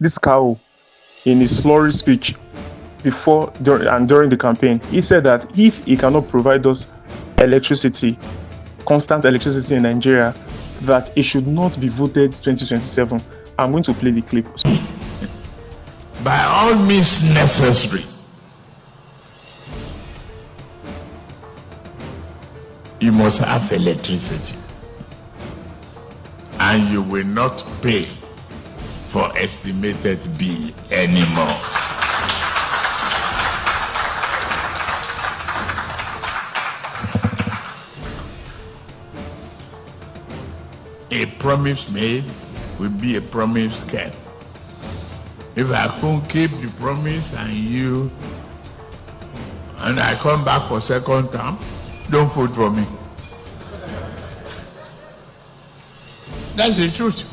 this cow, in his slurry speech during the campaign, he said that if he cannot provide us electricity, constant electricity in Nigeria, that it should not be voted 2027. I'm going to play the clip. By all means necessary, you must have electricity, and you will not pay for estimated bill anymore. A promise made will be a promise kept. If I can't keep the promise and I come back for second term, don't vote for me. That's the truth.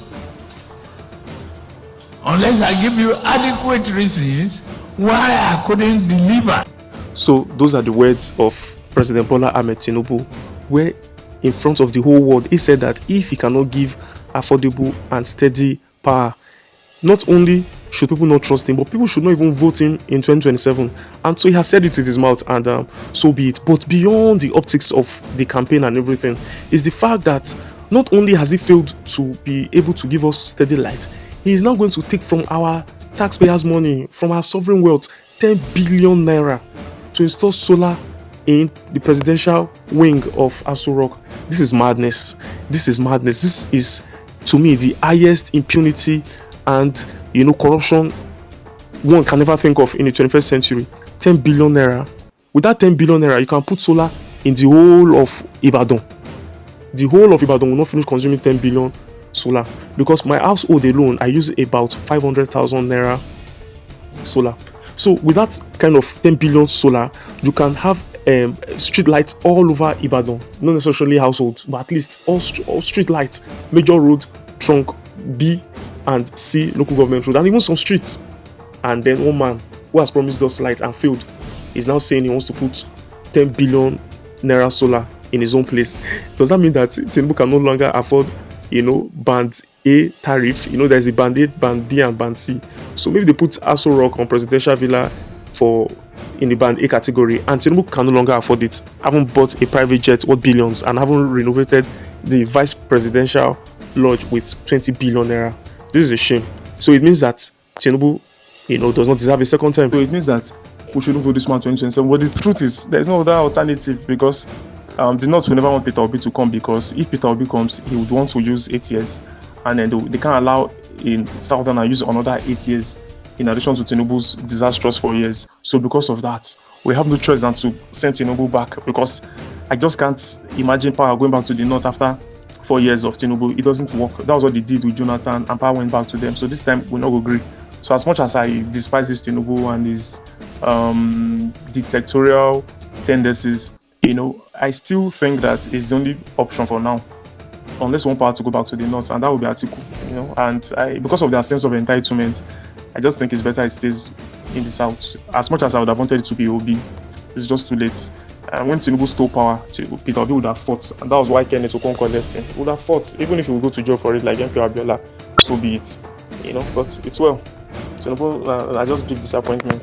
Unless I give you adequate reasons why I couldn't deliver. So those are the words of President Bola Tinubu, where in front of the whole world he said that if he cannot give affordable and steady power, not only should people not trust him, but people should not even vote him in 2027. And so he has said it with his mouth, and so be it. But beyond the optics of the campaign and everything is the fact that not only has he failed to be able to give us steady light, he is now going to take from our taxpayers' money, from our sovereign wealth, 10 billion naira to install solar in the presidential wing of Aso Rock. This is madness. This is madness. This is, to me, the highest impunity and corruption one can never think of in the 21st century. 10 billion naira. With that 10 billion naira, you can put solar in the whole of Ibadan. The whole of Ibadan will not finish consuming 10 billion solar, because my household alone, I use about 500,000 naira solar. So with that kind of 10 billion solar, you can have street lights all over Ibadan, not necessarily households, but at least all street lights, major road, trunk, B and C local government road, and even some streets. And then one man who has promised us light and failed is now saying he wants to put 10 billion naira solar in his own place. Does that mean that Tinubu can no longer afford, band A tariff? There's the band A, band B and band C. So maybe they put Aso Rock on presidential villa in the band A category, and Tinubu can no longer afford it. Haven't bought a private jet worth billions, and haven't renovated the vice presidential lodge with 20 billion naira. This is a shame. So it means that Tinubu, does not deserve a second time. So it means that we shouldn't vote this man 2027. But the truth is, there's no other alternative, because the North will never want Peter Obi to come, because if Peter Obi comes, he would want to use 8 years, and then they can't allow in Southern use another 8 years in addition to Tinubu's disastrous 4 years. So because of that, we have no choice than to send Tinubu back, because I just can't imagine power going back to the North after 4 years of Tinubu. It doesn't work. That was what they did with Jonathan, and power went back to them. So this time we'll not agree. So as much as I despise this Tinubu and his dictatorial tendencies, I still think that it's the only option for now, unless one power to go back to the North, and that would be Atiku. And because of their sense of entitlement, I just think it's better it stays in the South. As much as I would have wanted it to be Obi, it's just too late. And when Tinubu stole power, Peter Obi would have fought, and that was why Kenneth Okon collected. He would have fought, even if he would go to jail for it, like MP Abiola. So be it. But it's well. Tinubu, I just big disappointment.